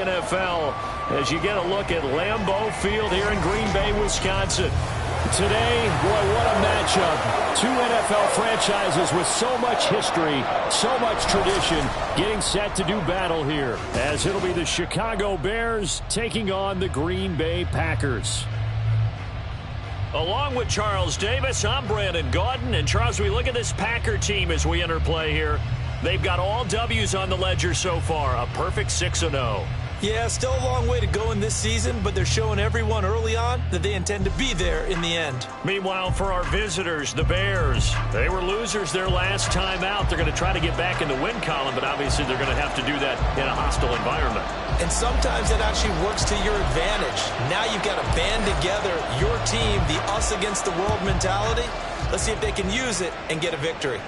NFL as you get a look at Lambeau Field here in Green Bay, Wisconsin. Today, boy, what a matchup. Two NFL franchises with so much history, so much tradition, getting set to do battle here, as it'll be the Chicago Bears taking on the Green Bay Packers. Along with Charles Davis, I'm Brandon Gaudin. And, Charles, we look at this Packer team as we enter play here. They've got all W's on the ledger so far, a perfect 6-0. Yeah, still a long way to go in this season, but they're showing everyone early on that they intend to be there in the end. Meanwhile, for our visitors, the Bears, they were losers their last time out. They're going to try to get back in the win column, but obviously they're going to have to do that in a hostile environment. And sometimes that actually works to your advantage. Now you've got to band together your team, the us against the world mentality. Let's see if they can use it and get a victory.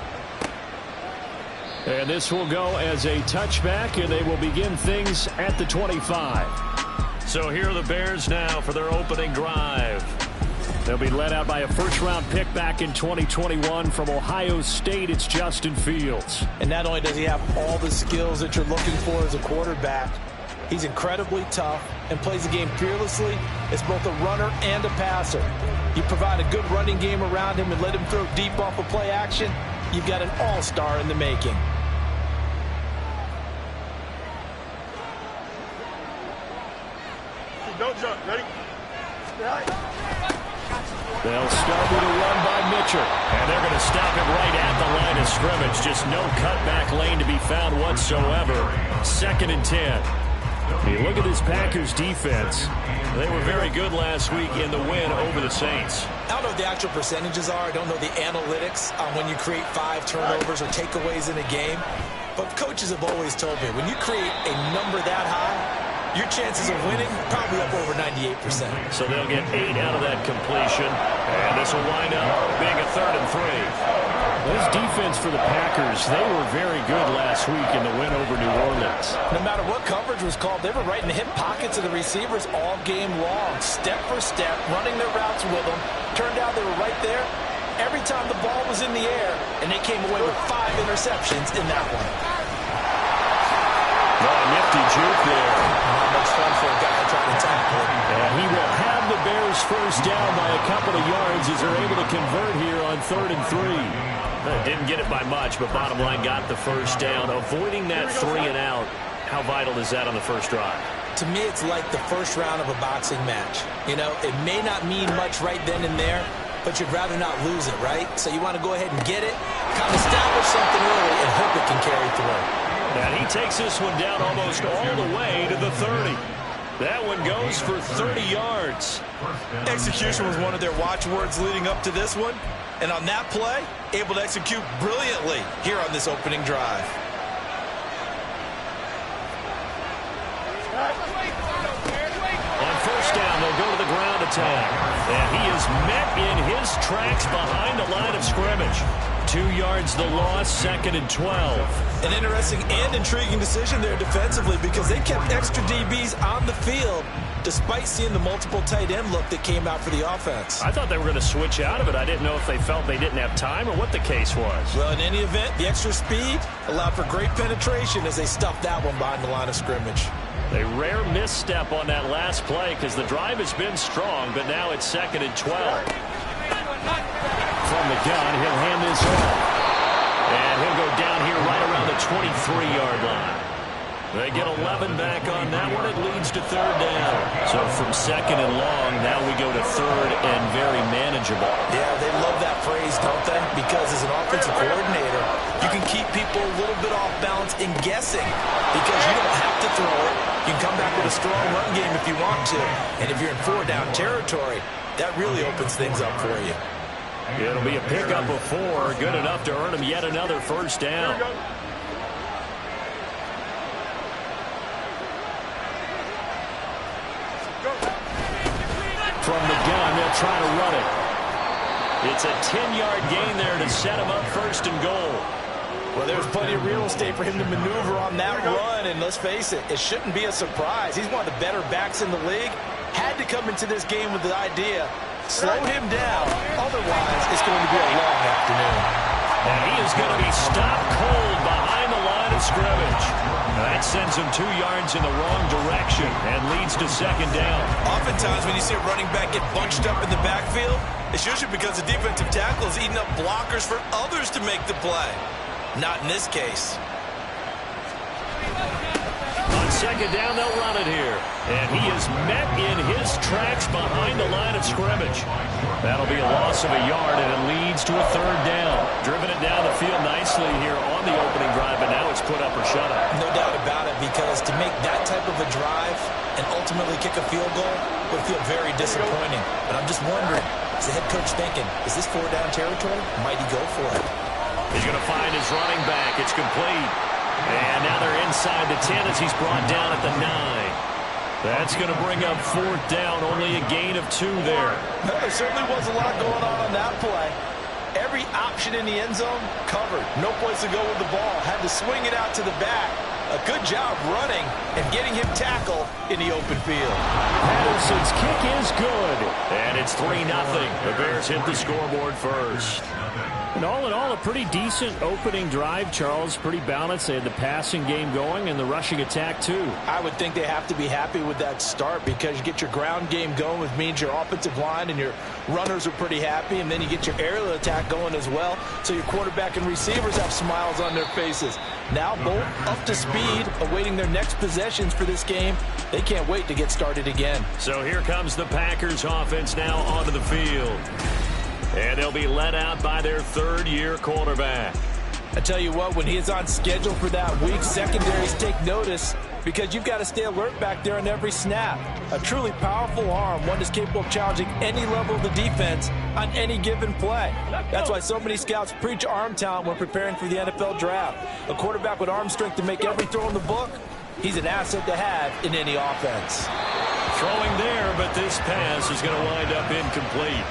And this will go as a touchback, and they will begin things at the 25. So here are the Bears now for their opening drive. They'll be led out by a first-round pick back in 2021 from Ohio State. It's Justin Fields. And not only does he have all the skills that you're looking for as a quarterback, he's incredibly tough and plays the game fearlessly as both a runner and a passer. You provide a good running game around him and let him throw deep off of play action, you've got an all-star in the making. Don't jump. Ready? They'll start with a run by Mitchell. And they're going to stop it right at the line of scrimmage. Just no cutback lane to be found whatsoever. 2nd and 10. You look at this Packers defense. They were very good last week in the win over the Saints. I don't know what the actual percentages are. I don't know the analytics on when you create 5 turnovers or takeaways in a game. But coaches have always told me, when you create a number that high, your chances of winning probably up over 98%. So they'll get 8 out of that completion. And this will wind up being a 3rd and 3. This defense for the Packers, they were very good last week in the win over New Orleans. No matter what coverage was called, they were right in the hip pockets of the receivers all game long, step for step, running their routes with them. Turned out they were right there every time the ball was in the air, and they came away with 5 interceptions in that one. Nifty juke there. Not much fun for a guy trying to tackle. And he will have the Bears first down by a couple of yards as they're able to convert here on 3rd and 3. Didn't get it by much, but bottom line got the first down. Avoiding that 3 and out, how vital is that on the first drive? To me, it's like the first round of a boxing match. You know, it may not mean much right then and there, but you'd rather not lose it, right? So you want to go ahead and get it, kind of establish something early, and hope it can carry through. And he takes this one down almost all the way to the 30. That one goes for 30 yards. Execution was one of their watchwords leading up to this one. And on that play, able to execute brilliantly here on this opening drive. On first down, they'll go to the ground attack. And he is met in his tracks behind the line of scrimmage. 2 yards the loss, 2nd and 12. An interesting and intriguing decision there defensively because they kept extra DBs on the field despite seeing the multiple tight end look that came out for the offense. I thought they were going to switch out of it. I didn't know if they felt they didn't have time or what the case was. Well, in any event, the extra speed allowed for great penetration as they stuffed that one behind the line of scrimmage. A rare misstep on that last play because the drive has been strong, but now it's 2nd and 12. From the gun, he'll hand this off. And he'll go down here right around the 23-yard line. They get 11 back on that one. It leads to 3rd down. So from 2nd and long, now we go to 3rd and very manageable. Yeah, they love that phrase, don't they? Because as an offensive coordinator, you can keep people a little bit off balance in guessing because you don't have to throw it. You can come back with a strong run game if you want to. And if you're in 4-down territory, that really opens things up for you. It'll be a pickup of 4, good enough to earn him yet another first down. From the gun, they'll try to run it. It's a 10-yard gain there to set him up 1st and goal. Well, there's plenty of real estate for him to maneuver on that run, and let's face it, it shouldn't be a surprise. He's one of the better backs in the league. Had to come into this game with the idea, slow him down, otherwise it's going to be a long afternoon. And he is going to be stopped cold behind the line of scrimmage. That sends him 2 yards in the wrong direction and leads to second down. Oftentimes when you see a running back get bunched up in the backfield, it's usually because the defensive tackle is eating up blockers for others to make the play. Not in this case. On second down, they'll run it here. And he is met in his tracks behind the line of scrimmage. That'll be a loss of a yard, and it leads to a third down. Driven it down the field nicely here on the opening drive, but now it's put up or shut up. No doubt about it, because to make that type of a drive and ultimately kick a field goal would feel very disappointing. But I'm just wondering, is the head coach thinking, is this 4-down territory? Might he go for it? He's going to find his running back. It's complete. And now they're inside the 10 as he's brought down at the 9. That's going to bring up fourth down. Only a gain of 2 there. No, there certainly was a lot going on that play. Every option in the end zone covered. No place to go with the ball. Had to swing it out to the back. A good job running and getting him tackled in the open field. Patterson's kick is good. And it's 3-0. The Bears hit the scoreboard first. And all in all, a pretty decent opening drive, Charles. Pretty balanced. They had the passing game going and the rushing attack, too. I would think they have to be happy with that start, because you get your ground game going, which means your offensive line and your runners are pretty happy, and then you get your aerial attack going as well, so your quarterback and receivers have smiles on their faces. Now both up to speed, awaiting their next possessions for this game. They can't wait to get started again. So here comes the Packers offense now onto the field. And they'll be led out by their third-year quarterback. I tell you what, when he is on schedule for that week, secondaries take notice, because you've got to stay alert back there on every snap. A truly powerful arm, one that's capable of challenging any level of the defense on any given play. That's why so many scouts preach arm talent when preparing for the NFL draft. A quarterback with arm strength to make every throw in the book, he's an asset to have in any offense. Throwing there, but this pass is going to wind up incomplete.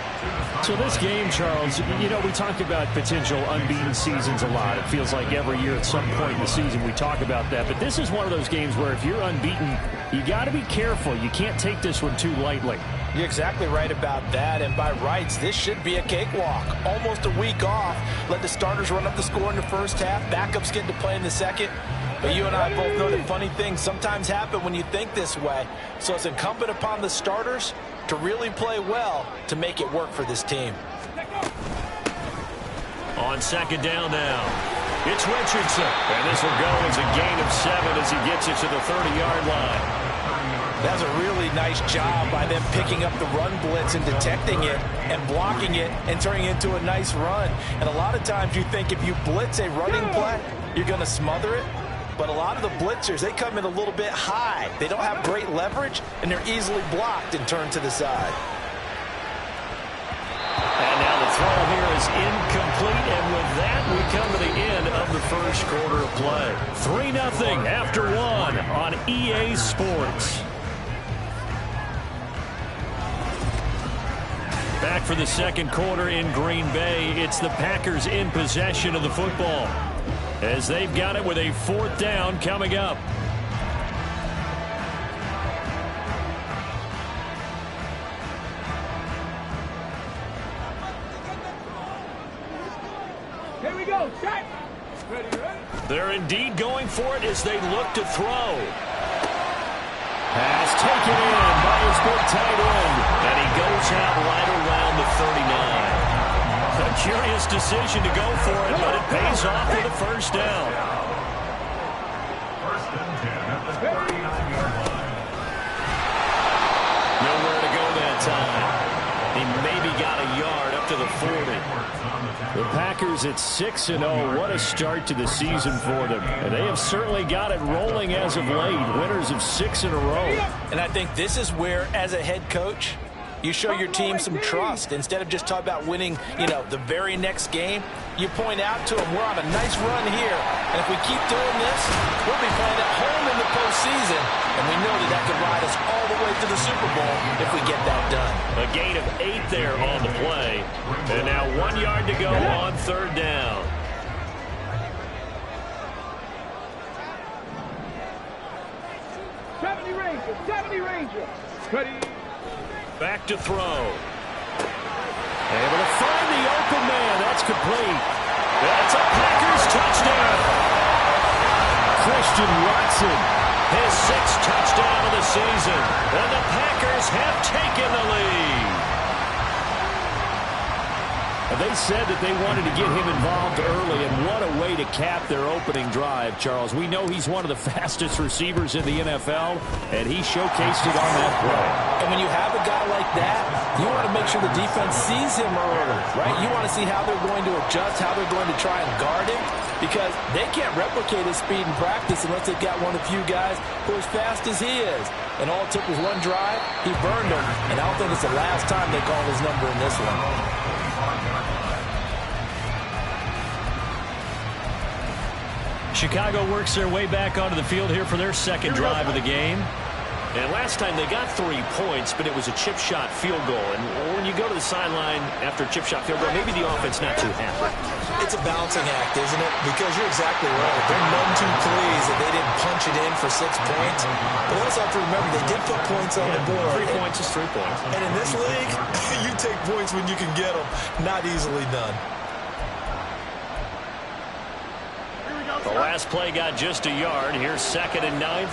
So this game, Charles, you know, we talk about potential unbeaten seasons a lot. It feels like every year at some point in the season we talk about that. But this is one of those games where if you're unbeaten, you got to be careful. You can't take this one too lightly. You're exactly right about that. And by rights, this should be a cakewalk. Almost a week off. Let the starters run up the score in the first half. Backups get to play in the second. But you and I both know that funny things sometimes happen when you think this way. So it's incumbent upon the starters to really play well to make it work for this team. On second down now, it's Richardson. And this will go as a gain of 7 as he gets it to the 30-yard line. That's a really nice job by them picking up the run blitz and detecting it and blocking it and turning it into a nice run. And a lot of times you think if you blitz a running play, you're going to smother it. But a lot of the blitzers, they come in a little bit high. They don't have great leverage, and they're easily blocked and turned to the side. And now the throw here is incomplete, and with that, we come to the end of the first quarter of play. 3-0 after 1 on EA Sports. Back for the second quarter in Green Bay. It's the Packers in possession of the football, as they've got it with a fourth down coming up. Here we go, check. Ready? They're indeed going for it as they look to throw. Pass taken in by his big tight end, and he goes out right around the 39. A curious decision to go for it, but it pays off with a first down. Nowhere to go that time. He maybe got a yard up to the 40. The Packers at 6-0. What a start to the season for them. And they have certainly got it rolling as of late. Winners of 6 in a row. And I think this is where, as a head coach, you show your team some trust. Instead of just talking about winning, the very next game, you point out to them, we're on a nice run here. And if we keep doing this, we'll be playing at home in the postseason. And we know that could ride us all the way to the Super Bowl if we get that done. A gain of 8 there on the play. And now 1 yard to go on third down. '70 Ranger. Ready. Back to throw. Able to find the open man. That's complete. That's a Packers touchdown. Christian Watson. His 6th touchdown of the season. And the Packers have taken the lead. They said that they wanted to get him involved early, and what a way to cap their opening drive, Charles. We know he's one of the fastest receivers in the NFL, and he showcased it on that play. And when you have a guy like that, you want to make sure the defense sees him early, right? You want to see how they're going to adjust, how they're going to try and guard him, because they can't replicate his speed in practice unless they've got one of the few guys who are as fast as he is. And all it took was one drive, he burned him, and I don't think it's the last time they call his number in this one. Chicago works their way back onto the field here for their second drive of the game. And last time they got 3 points, but it was a chip shot field goal. And when you go to the sideline after a chip shot field goal, maybe the offense not too happy. It's a balancing act, isn't it? Because you're exactly right. They're none too pleased that they didn't punch it in for 6 points. But also have to remember, they did put points on the board. 3 points is 3 points. And in this league, you take points when you can get them. Not easily done. The last play got just a yard. Here's 2nd and 9.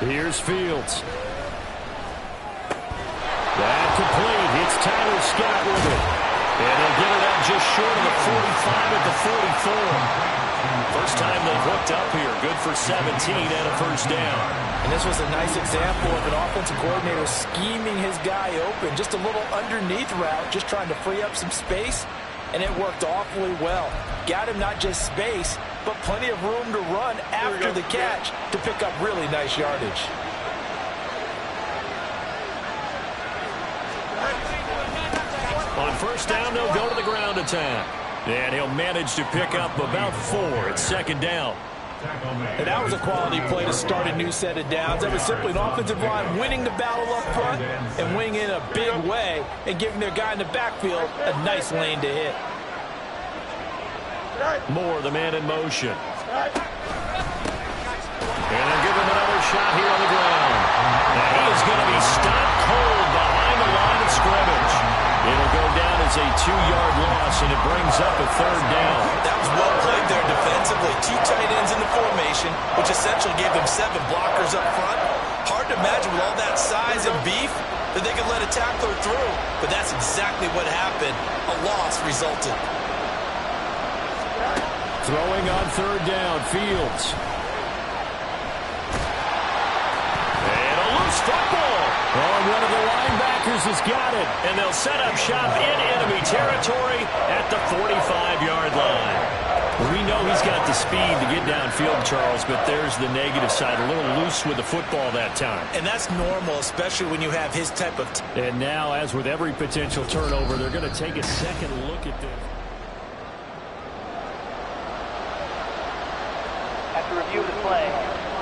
Here's Fields. That complete. It's Tyler Scott with it. And they'll get it out just short of the 45 at the 44. First time they've hooked up here. Good for 17 and a first down. And this was a nice example of an offensive coordinator scheming his guy open. Just a little underneath route, just trying to free up some space. And it worked awfully well. Got him not just space, but plenty of room to run after the catch to pick up really nice yardage. On first down, they'll go to the ground attack. And he'll manage to pick up about 4. It's 2nd down. And that was a quality play to start a new set of downs. That was simply an offensive line winning the battle up front and winning in a big way and giving their guy in the backfield a nice lane to hit. Moore, the man in motion. And they'll give him another shot here on the ground. And he is going to be stopped cold behind the line of scrimmage. It'll go down as a 2-yard loss, and it brings up a 3rd down. That was well played there defensively. 2 tight ends in the formation, which essentially gave them 7 blockers up front. Hard to imagine with all that size and beef that they could let a tackler through. But that's exactly what happened. A loss resulted. Throwing on 3rd down, Fields. And a loose football. Oh, one of the linebackers has got it. And they'll set up shop in enemy territory at the 45-yard line. We know he's got the speed to get downfield, Charles, but there's the negative side. A little loose with the football that time. And that's normal, especially when you have his type of... And now, as with every potential turnover, they're going to take a second look at this. Review the play.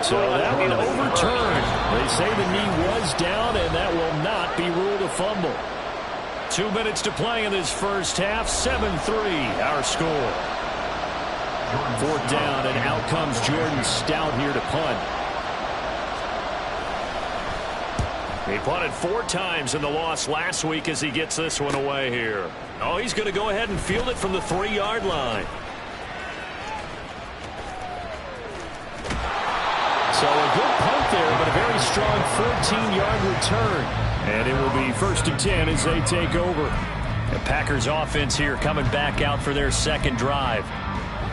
So that one overturned. They say the knee was down, and that will not be ruled a fumble. 2 minutes to play in this first half. 7-3, our score. 4th down, and out comes Jordan Stout here to punt. He punted 4 times in the loss last week as he gets this one away here. Oh, he's going to go ahead and field it from the 3-yard line. So a good punt there, but a very strong 14-yard return. And it will be 1st and 10 as they take over. The Packers offense here coming back out for their second drive.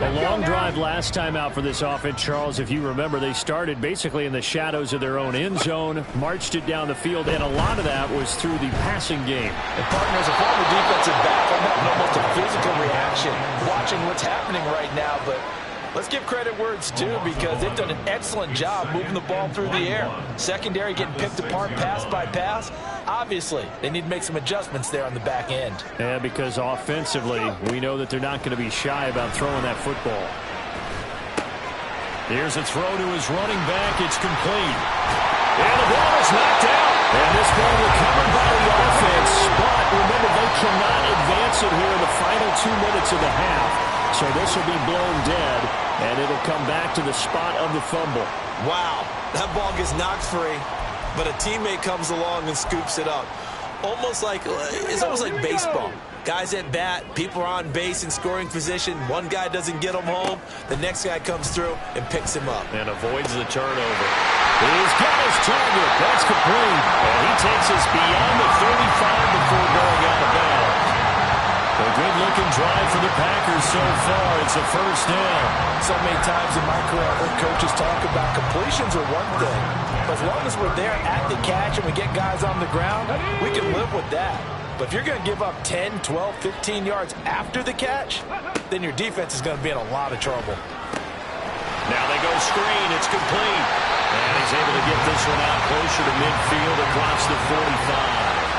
A long drive last time out for this offense, Charles. If you remember, they started basically in the shadows of their own end zone, marched it down the field, and a lot of that was through the passing game. And partner, as a former defensive back, I'm having almost a physical reaction watching what's happening right now, but let's give credit where it's due because they've done an excellent job moving the ball through the air. Secondary getting picked apart pass by pass. Obviously, they need to make some adjustments there on the back end. Yeah, because offensively, we know that they're not going to be shy about throwing that football. Here's a throw to his running back. It's complete. And the ball is knocked out. And this ball recovered by the offense. But remember, they cannot advance it here in the final 2 minutes of the half. So this will be blown dead, and it'll come back to the spot of the fumble. Wow, that ball gets knocked free, but a teammate comes along and scoops it up. It's almost like baseball. Guys at bat, people are on base in scoring position. One guy doesn't get him home. The next guy comes through and picks him up. And avoids the turnover. He's got his target. That's complete. And he takes us beyond the 35 before going out of bounds. A good-looking drive for the Packers so far. It's a first down. So many times in my career, I've heard coaches talk about completions are one thing. But as long as we're there at the catch and we get guys on the ground, we can live with that. But if you're going to give up 10, 12, 15 yards after the catch, then your defense is going to be in a lot of trouble. Now they go screen. It's complete. And he's able to get this one out closer to midfield across the 45.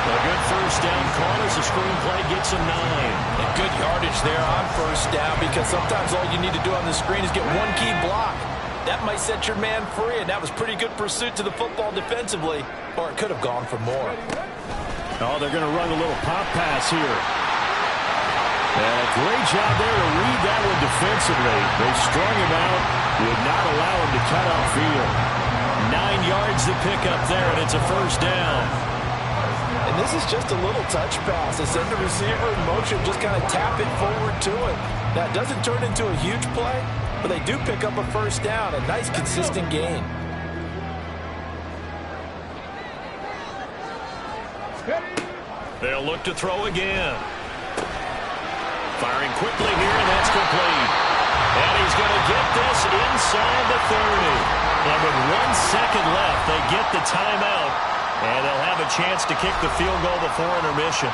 A good first down call as the screen play gets him 9. And good yardage there on first down because sometimes all you need to do on the screen is get one key block. That might set your man free, and that was pretty good pursuit to the football defensively, or it could have gone for more. Oh, they're going to run a little pop pass here. And a great job there to read that one defensively. They strung him out, would not allow him to cut upfield. 9 yards to pick up there, and it's a first down. And this is just a little touch pass. They send the receiver in motion, just kind of tap it forward to it. Now, it doesn't turn into a huge play, but they do pick up a first down. A nice, consistent gain. They'll look to throw again. Firing quickly here, and that's complete. And he's going to get this inside the 30. And with 1 second left, they get the timeout. And they'll have a chance to kick the field goal before intermission.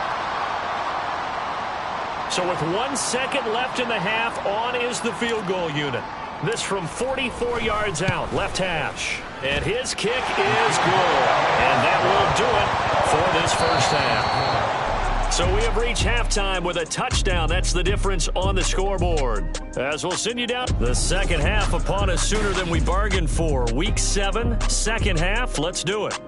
So with 1 second left in the half, on is the field goal unit. This from 44 yards out, left hash. And his kick is good. And that will do it for this first half. So we have reached halftime with a touchdown. That's the difference on the scoreboard. As we'll send you down the second half upon us sooner than we bargained for. Week 7, second half. Let's do it.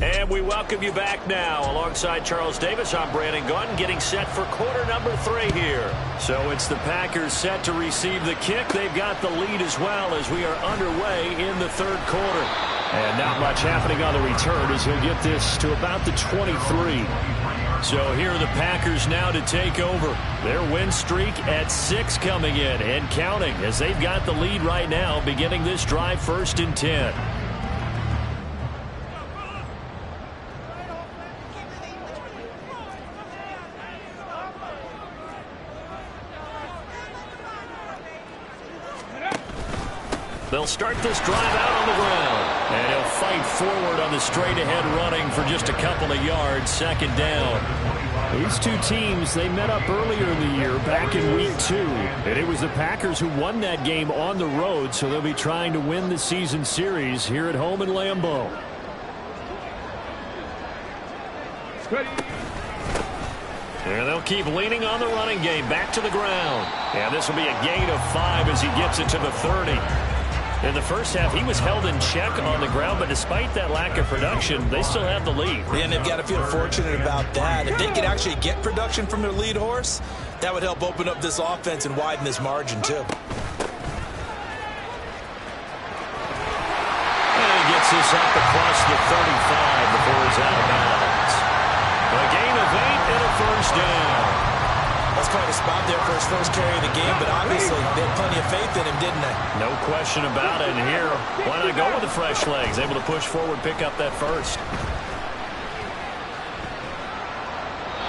And we welcome you back now. Alongside Charles Davis, I'm Brandon Gaudin, getting set for quarter number 3 here. So it's the Packers set to receive the kick. They've got the lead as well as we are underway in the third quarter. And not much happening on the return as he'll get this to about the 23. So here are the Packers now to take over. Their win streak at 6 coming in and counting as they've got the lead right now, beginning this drive 1st and 10. They'll start this drive out on the ground. And he'll fight forward on the straight-ahead running for just a couple of yards. Second down. These two teams, they met up earlier in the year, back in week 2. And it was the Packers who won that game on the road, so they'll be trying to win the season series here at home in Lambeau. And they'll keep leaning on the running game back to the ground. And this will be a gain of 5 as he gets it to the 30. In the first half, he was held in check on the ground, but despite that lack of production, they still have the lead. And they've got to feel fortunate about that. If they could actually get production from their lead horse, that would help open up this offense and widen this margin, too. And he gets this up across the 35 before he's out of bounds. A gain of 8 and a first down. That's quite a spot there for his first carry of the game, but obviously they had plenty of faith in him, didn't they? No question about it. And here, why not go with the fresh legs? Able to push forward, pick up that first.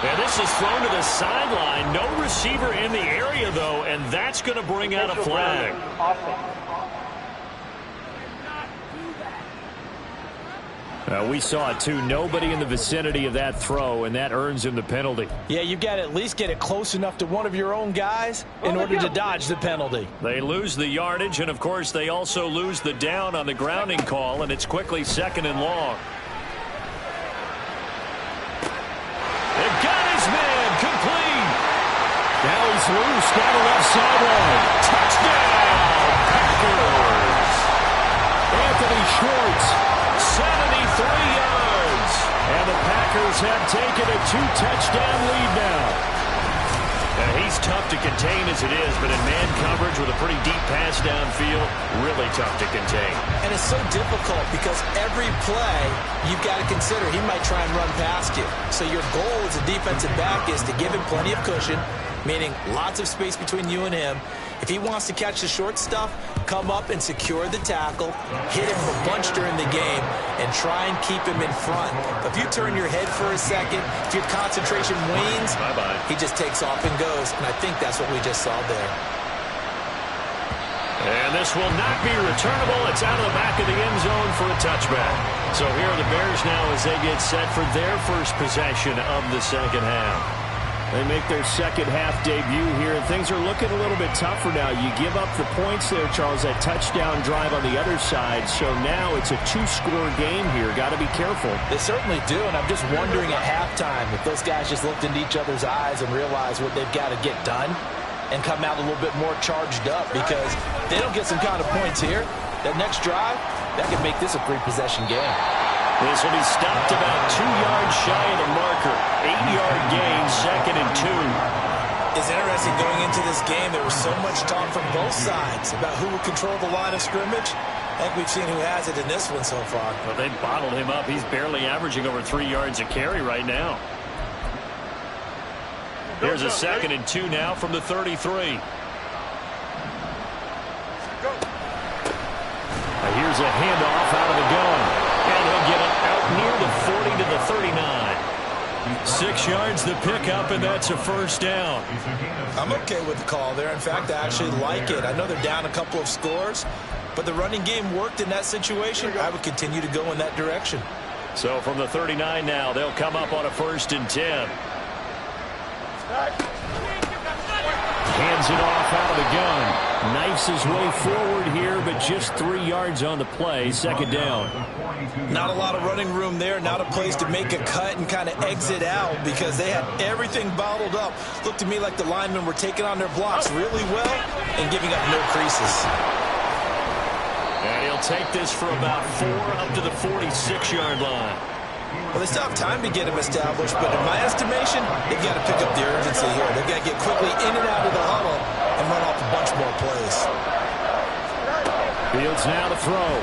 And this is thrown to the sideline. No receiver in the area, though, and that's going to bring out a flag. We saw it, too. Nobody in the vicinity of that throw, and that earns him the penalty. Yeah, you got to at least get it close enough to one of your own guys in order to dodge the penalty. They lose the yardage, and, of course, they also lose the down on the grounding call, and it's quickly 2nd and long. They've got his man complete. Now he's loose down the left sideline. Touchdown, Packers. Anthony Schwartz, 73 yards. And the Packers have taken a 2-touchdown lead now. He's tough to contain as it is, but in man coverage with a pretty deep pass downfield, really tough to contain. And it's so difficult because every play you've got to consider he might try and run past you. So your goal as a defensive back is to give him plenty of cushion, meaning lots of space between you and him. If he wants to catch the short stuff, come up and secure the tackle, hit him a bunch during the game, and try and keep him in front. If you turn your head for a second, if your concentration wanes, he just takes off and goes, and I think that's what we just saw there. And this will not be returnable. It's out of the back of the end zone for a touchback. So here are the Bears now as they get set for their first possession of the second half. They make their second half debut here, and things are looking a little bit tougher now. You give up the points there, Charles, that touchdown drive on the other side. So now it's a 2-score game here. Got to be careful. They certainly do, and I'm just wondering at halftime if those guys just looked into each other's eyes and realized what they've got to get done and come out a little bit more charged up, because if they don't get some kind of points here, that next drive, that could make this a 3-possession game. This will be stopped about 2 yards shy of the marker. 8-yard gain, 2nd and 2. It's interesting going into this game. There was so much talk from both sides about who would control the line of scrimmage. I think we've seen who has it in this one so far. Well, they bottled him up. He's barely averaging over 3 yards a carry right now. Here's a 2nd and 2 now from the 33. Here's a handoff out of the gun. And he'll get it out near the 40 to the 39. 6 yards the pickup, and that's a first down. I'm okay with the call there. In fact, I actually like it. I know they're down a couple of scores, but the running game worked in that situation. I would continue to go in that direction. So from the 39 now, they'll come up on a 1st and 10. Hands it off out of the gun. Knifes his way forward here, but just 3 yards on the play. 2nd down. Not a lot of running room there. Not a place to make a cut and kind of exit out because they had everything bottled up. Looked to me like the linemen were taking on their blocks really well and giving up no creases. And he'll take this for about 4 up to the 46-yard line. Well, they still have time to get him established, but in my estimation, they've got to pick up the urgency here. They've got to get quickly in and out of the huddle and run off a bunch more plays. Fields now to throw.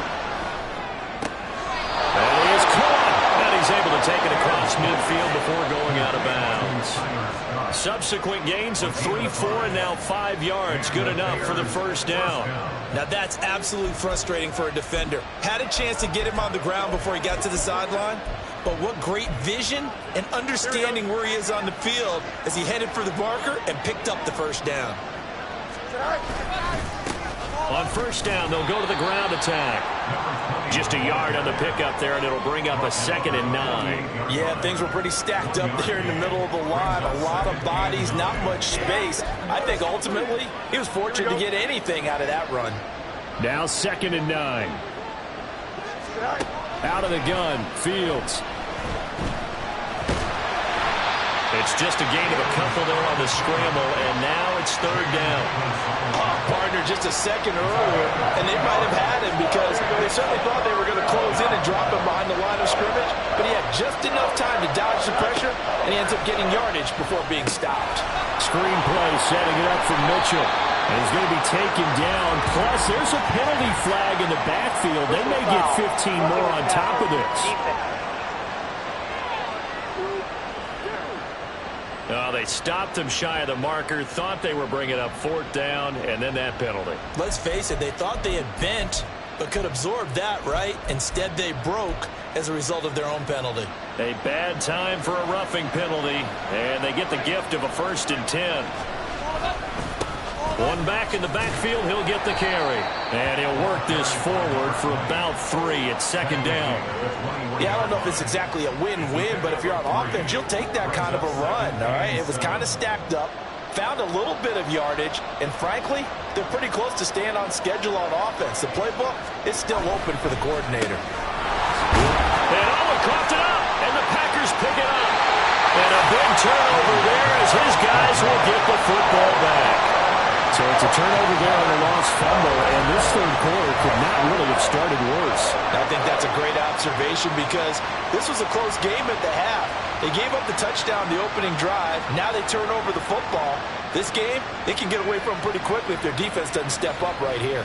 And he is caught. And he's able to take it across midfield before going out of bounds. Subsequent gains of 3, 4, and now 5 yards. Good enough for the first down. Now that's absolutely frustrating for a defender. Had a chance to get him on the ground before he got to the sideline, but what great vision and understanding where he is on the field as he headed for the marker and picked up the first down. On first down, they'll go to the ground attack. Just a yard on the pickup there, and it'll bring up a 2nd and 9. Yeah, things were pretty stacked up there in the middle of the line. A lot of bodies, not much space. I think ultimately he was fortunate to get anything out of that run. Now 2nd and 9. Out of the gun, Fields. It's just a gain of a couple there on the scramble, and now it's 3rd down. Partner just a second earlier, and they might have had him because they certainly thought they were going to close in and drop him behind the line of scrimmage, but he had just enough time to dodge the pressure, and he ends up getting yardage before being stopped. Screen play setting it up for Mitchell. And he's going to be taken down. Plus, there's a penalty flag in the backfield. They may get 15 more on top of this. They stopped him shy of the marker, thought they were bringing up 4th down, and then that penalty. Let's face it, they thought they had bent but could absorb that, right? Instead, they broke as a result of their own penalty. A bad time for a roughing penalty, and they get the gift of a 1st and 10. One back in the backfield, he'll get the carry. And he'll work this forward for about 3. It's 2nd down. Yeah, I don't know if it's exactly a win-win, but if you're on offense, you'll take that kind of a run, all right? It was kind of stacked up, found a little bit of yardage, and frankly, they're pretty close to staying on schedule on offense. The playbook is still open for the coordinator. And Owen coughed it up, and the Packers pick it up. And a big turnover there as his guys will get the football back. So it's a turnover there on the lost fumble, and this 3rd quarter could not really have started worse. I think that's a great observation because this was a close game at the half. They gave up the touchdown the opening drive. Now they turn over the football. This game, they can get away from pretty quickly if their defense doesn't step up right here.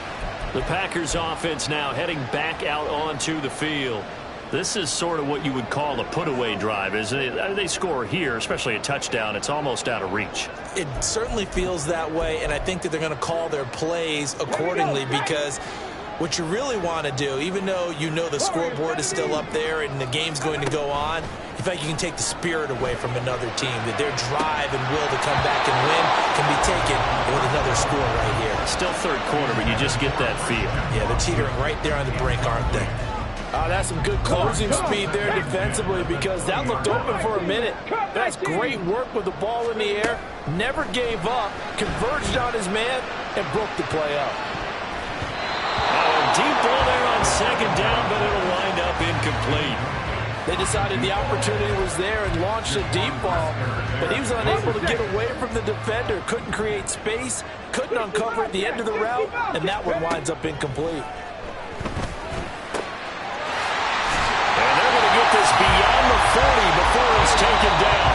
The Packers offense now heading back out onto the field. This is sort of what you would call a put-away drive, isn't it? They score here, especially a touchdown. It's almost out of reach. It certainly feels that way, and I think that they're going to call their plays accordingly because what you really want to do, even though you know the scoreboard is still up there and the game's going to go on, in fact, you can take the spirit away from another team, that their drive and will to come back and win can be taken with another score right here. Still 3rd quarter, but you just get that feel. Yeah, they're teetering right there on the brink, aren't they? That's some good closing speed there defensively because that looked open for a minute. That's great work with the ball in the air. Never gave up, converged on his man, and broke the play up. Deep ball there on 2nd down, but it'll wind up incomplete. They decided the opportunity was there and launched a deep ball, but he was unable to get away from the defender. Couldn't create space, couldn't uncover at the end of the route, and that one winds up incomplete. This beyond the 40 before it's taken down.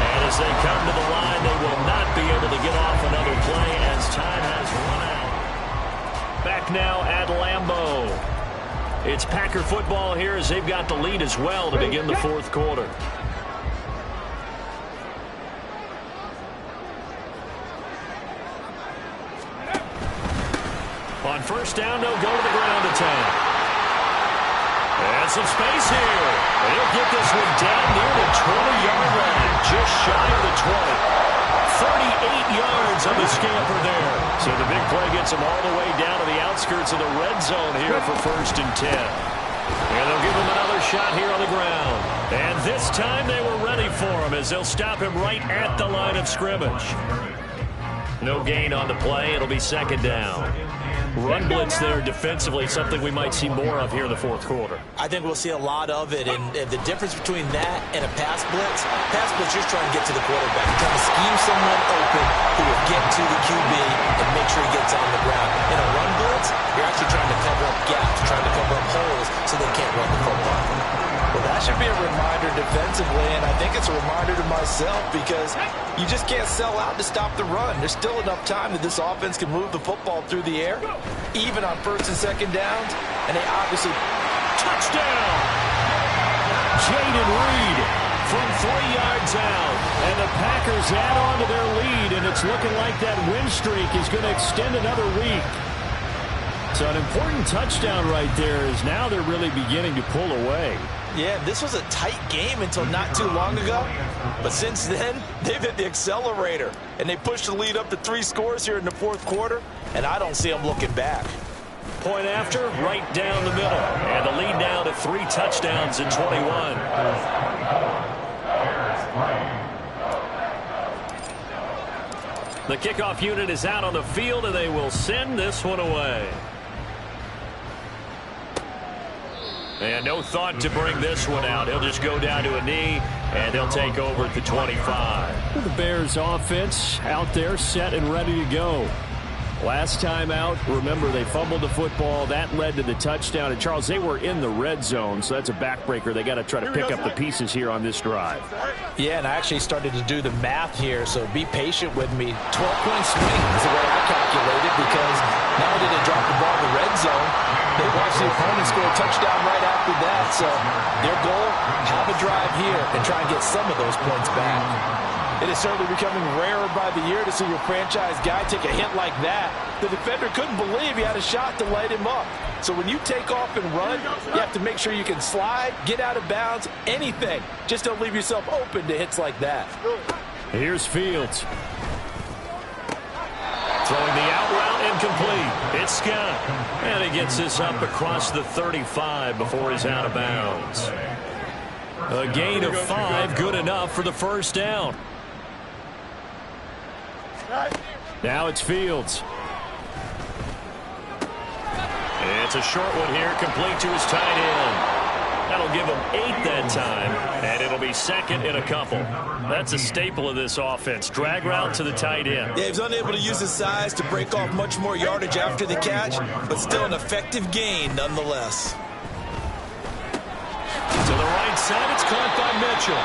And as they come to the line, they will not be able to get off another play as time has run out. Back now at Lambeau. It's Packer football here as they've got the lead as well to begin the 4th quarter. On 1st down, they'll go to the ground attack. And some space here. They'll get this one down near the 20-yard line, just shy of the 20. 38 yards on the scamper there. So the big play gets them all the way down to the outskirts of the red zone here for 1st and 10. And they'll give him another shot here on the ground. And this time they were ready for him as they'll stop him right at the line of scrimmage. No gain on the play. It'll be 2nd down. Run blitz there defensively, something we might see more of here in the 4th quarter. I think we'll see a lot of it, and the difference between that and a pass blitz, you're just trying to get to the quarterback. You're trying to scheme someone open who will get to the QB and make sure he gets on the ground. In a run blitz, you're actually trying to cover up gaps, trying to cover up holes so they can't run the football. Well, that should be a reminder defensively, and I think it's a reminder to myself because you just can't sell out to stop the run. There's still enough time that this offense can move the football through the air, even on 1st and 2nd downs, and they obviously... Touchdown! Jayden Reed from 3 yards out, and the Packers add on to their lead, and it's looking like that win streak is going to extend another week. So an important touchdown right there is now they're really beginning to pull away. Yeah, this was a tight game until not too long ago. But since then, they've hit the accelerator. And they pushed the lead up to 3 scores here in the 4th quarter. And I don't see them looking back. Point after, right down the middle. And the lead now to 3 touchdowns in 21. The kickoff unit is out on the field, and they will send this one away. And no thought to bring this one out. He'll just go down to a knee, and they'll take over at the 25. The Bears offense out there set and ready to go. Last time out, remember, they fumbled the football. That led to the touchdown. And, Charles, they were in the red zone, so that's a backbreaker. They got to try to pick up the pieces here on this drive. Yeah, and I actually started to do the math here, so be patient with me. 12-point swing is the way I calculated because not only did they drop the ball in the red zone, they watched the opponent score a touchdown right after that. So their goal, have a drive here and try and get some of those points back. It is certainly becoming rarer by the year to see your franchise guy take a hit like that. The defender couldn't believe he had a shot to light him up. So when you take off and run, you have to make sure you can slide, get out of bounds, anything. Just don't leave yourself open to hits like that. Here's Fields. Throwing the out route incomplete. It's Scott. And he gets this up across the 35 before he's out of bounds. A gain of 5, good enough for the first down. Now it's Fields. It's a short one here, complete to his tight end. That'll give him 8 that time, and it'll be second in a couple. That's a staple of this offense. Drag route to the tight end. Yeah, he's unable to use his size to break off much more yardage after the catch, but still an effective gain nonetheless. To the right side, it's caught by Mitchell.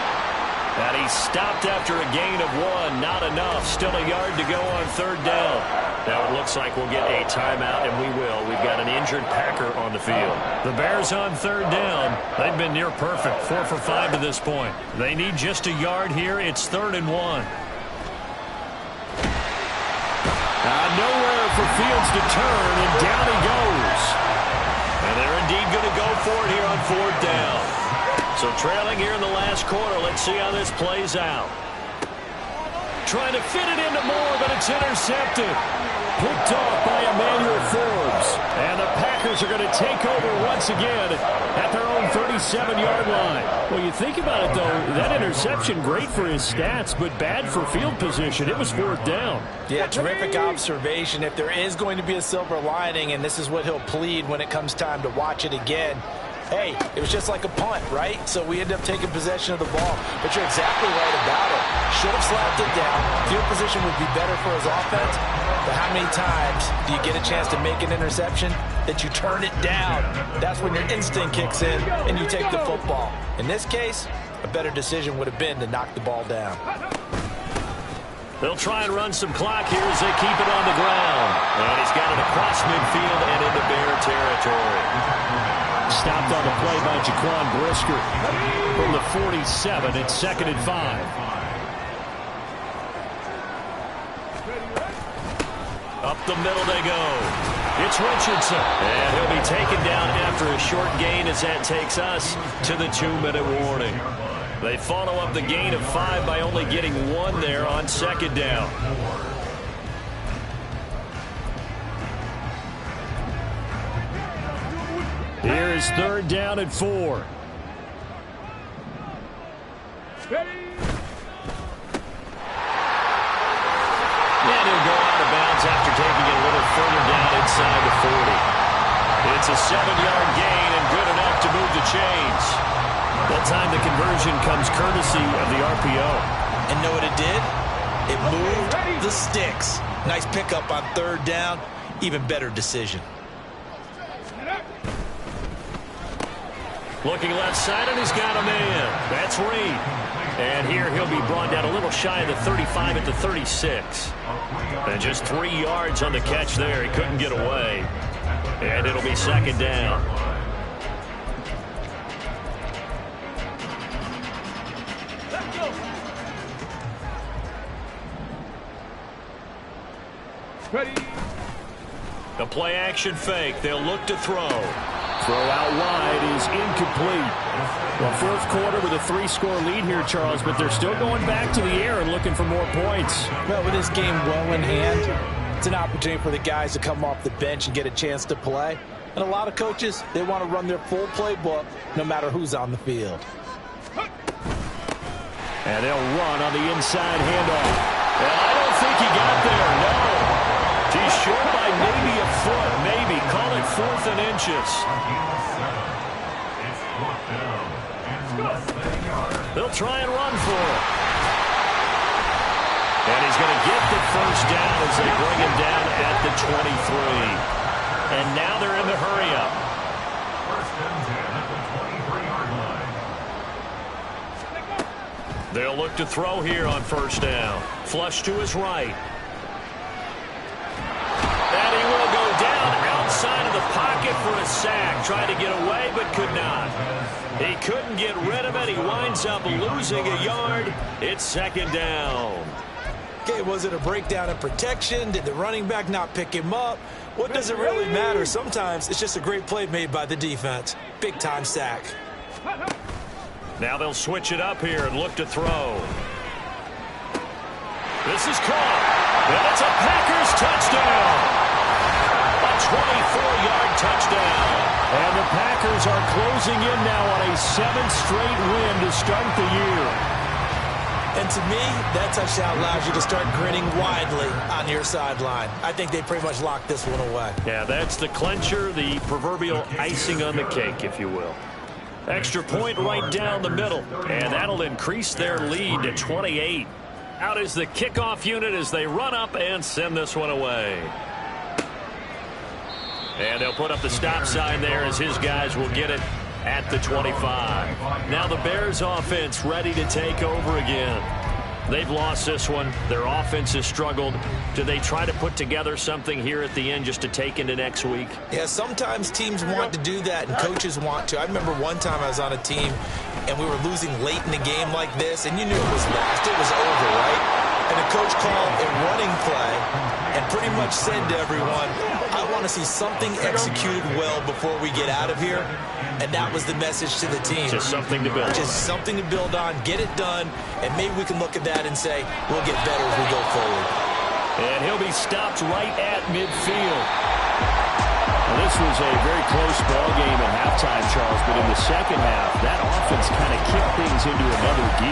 And he stopped after a gain of 1. Not enough. Still a yard to go on third down. Now it looks like we'll get a timeout, and we will. We've got an injured Packer on the field. The Bears on third down. They've been near perfect. 4 for 5 to this point. They need just a yard here. It's 3rd and 1. Nowhere for Fields to turn, and down he goes. And they're indeed going to go for it here on 4th down. So trailing here in the last quarter. Let's see how this plays out. Trying to fit it into Moore, but it's intercepted. Picked off by Emmanuel Forbes. And the Packers are going to take over once again at their own 37-yard line. Well, you think about it, though, that interception, great for his stats, but bad for field position. It was 4th down. Yeah, terrific observation. If there is going to be a silver lining, and this is what he'll plead when it comes time to watch it again, hey, it was just like a punt, right? So we end up taking possession of the ball. But you're exactly right about it. Should have slapped it down. Field position would be better for his offense. But how many times do you get a chance to make an interception that you turn it down? That's when your instinct kicks in and you take the football. In this case, a better decision would have been to knock the ball down. They'll try and run some clock here as they keep it on the ground. And he's got it across midfield and into Bear territory. Stopped on the play by Jaquan Brisker from the 47. It's 2nd and 5. Up the middle they go. It's Richardson. And he'll be taken down after a short gain as that takes us to the 2-minute warning. They follow up the gain of 5 by only getting 1 there on 2nd down. Here is 3rd down and 4. And he'll go out of bounds after taking it a little further down inside the 40. It's a 7-yard gain and good enough to move the chains. That time the conversion comes courtesy of the RPO. And know what it did? It moved the sticks. Nice pickup on 3rd down. Even better decision. Looking left side, and he's got a man. That's Reed. And here he'll be brought down a little shy of the 35 at the 36. And just 3 yards on the catch there. He couldn't get away. And it'll be 2nd down. Ready. The play action fake. They'll look to throw. Throw out wide is incomplete. Well, 4th quarter with a 3-score lead here, Charles, but they're still going back to the air and looking for more points. Well, with this game well in hand, it's an opportunity for the guys to come off the bench and get a chance to play. And a lot of coaches, they want to run their full playbook no matter who's on the field. And they'll run on the inside handoff. And I don't think he got there, no. He's short by maybe a foot, maybe. Call it 4th and inches. They'll try and run for it. And he's going to get the first down as they bring him down at the 23. And now they're in the hurry-up. They'll look to throw here on 1st down. Flush to his right. And he will go down outside of the pocket for a sack. Tried to get away, but could not. He couldn't get rid of it. He winds up losing a yard. It's second down. Okay, was it a breakdown in protection? Did the running back not pick him up? What does it really matter? Sometimes it's just a great play made by the defense. Big-time sack. Now they'll switch it up here and look to throw. This is caught. And it's a Packers touchdown. A 24-yard touchdown. And the Packers are closing in now on a 7th straight win to start the year. And to me, that touchdown allows you to start grinning widely on your sideline. I think they pretty much locked this one away. Yeah, that's the clincher, the proverbial icing on the cake, if you will. Extra point right down the middle, and that'll increase their lead to 28. Out is the kickoff unit as they run up and send this one away. And they'll put up the stop sign there as his guys will get it at the 25. Now the Bears offense ready to take over again. They've lost this one. Their offense has struggled. Do they try to put together something here at the end just to take into next week? Yeah, sometimes teams want to do that and coaches want to. I remember one time I was on a team and we were losing late in the game like this, and you knew it was lost. It was over, right? And the coach called a running play and pretty much said to everyone, I want to see something executed well before we get out of here. And that was the message to the team. Just something to build on. Just something to build on, get it done, and maybe we can look at that and say, we'll get better as we go forward. And he'll be stopped right at midfield. Well, this was a very close ball game at halftime, Charles, but in the second half, that offense kind of kicked things into another gear.